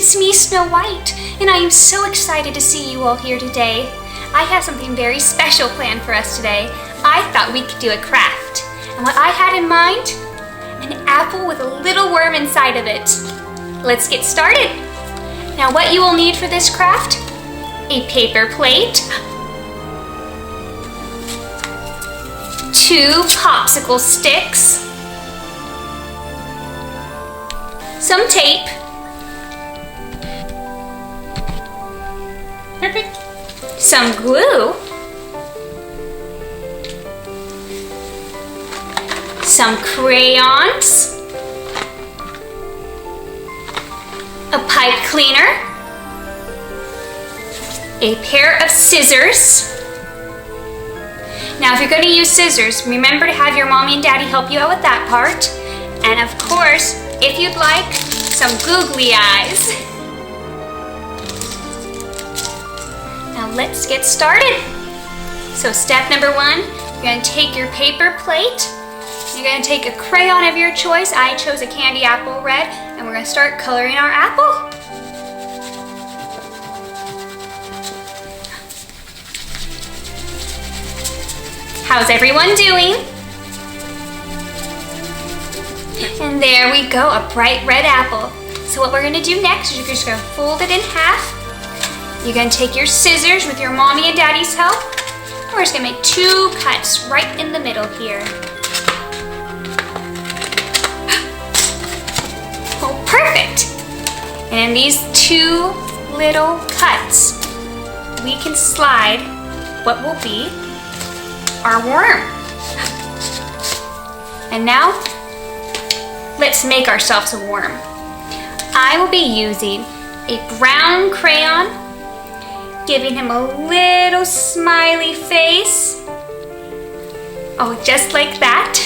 it's me, Snow White, and I am so excited to see you all here today. I have something very special planned for us today. I thought we could do a craft, and what I had in mind, an apple with a little worm inside of it. Let's get started. Now what you will need for this craft, a paper plate, 2 popsicle sticks, some tape, some glue, some crayons, a pipe cleaner, a pair of scissors. Now if you're going to use scissors, remember to have your mommy and daddy help you out with that part. And of course, if you'd like, some googly eyes. Now let's get started. So step number 1, you're going to take your paper plate. You're going to take a crayon of your choice. I chose a candy apple red, and we're going to start coloring our apple. How's everyone doing? And there we go, a bright red apple. So what we're going to do next is you're just going to fold it in half. You're going to take your scissors with your mommy and daddy's help. And we're just going to make 2 cuts right in the middle here. Oh, perfect! And in these 2 little cuts, we can slide what will be our worm. And now, let's make ourselves a worm. I will be using a brown crayon, giving him a little smiley face. Oh, just like that.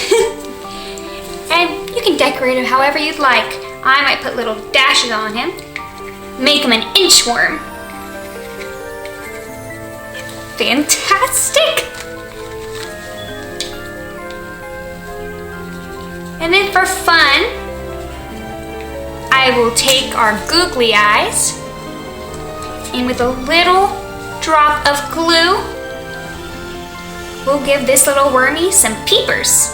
And you can decorate him however you'd like. I might put little dashes on him, make him an inchworm. Fantastic! And then for fun, I will take our googly eyes and with a little drop of glue, we'll give this little wormy some peepers.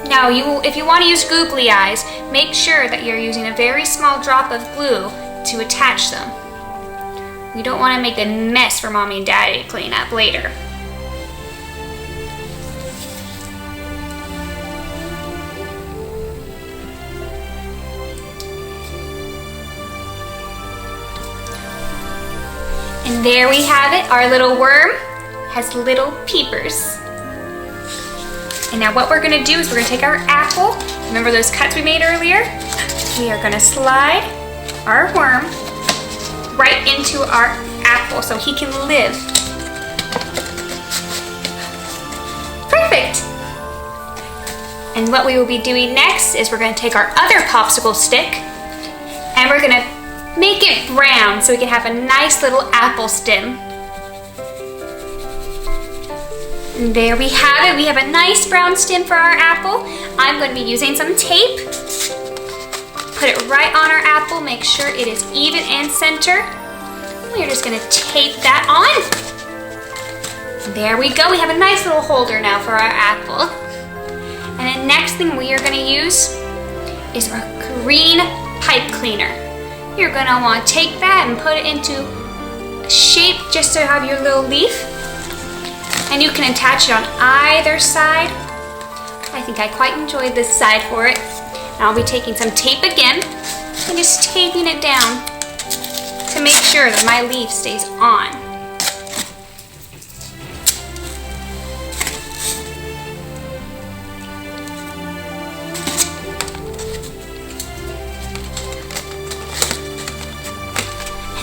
Now if you want to use googly eyes, make sure that you're using a very small drop of glue to attach them. We don't want to make a mess for mommy and daddy to clean up later. And there we have it, our little worm has little peepers. And now what we're gonna do is we're gonna take our apple, remember those cuts we made earlier? We are gonna slide our worm right into our apple so he can live. Perfect! And what we will be doing next is we're gonna take our other popsicle stick and we're gonna make it brown so we can have a nice little apple stem. And there we have it. We have a nice brown stem for our apple. I'm going to be using some tape. Put it right on our apple. Make sure it is even and center. We're just going to tape that on. There we go. We have a nice little holder now for our apple. And the next thing we are going to use is our green pipe cleaner. You're going to want to take that and put it into a shape just so you have your little leaf. And you can attach it on either side. I think I quite enjoyed this side for it. And I'll be taking some tape again and just taping it down to make sure that my leaf stays on.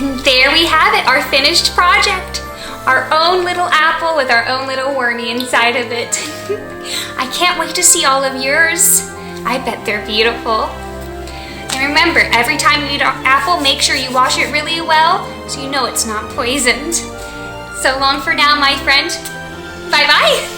And there we have it, our finished project. Our own little apple with our own little wormy inside of it. I can't wait to see all of yours. I bet they're beautiful. And remember, every time you eat an apple, make sure you wash it really well so you know it's not poisoned. So long for now, my friend. Bye-bye.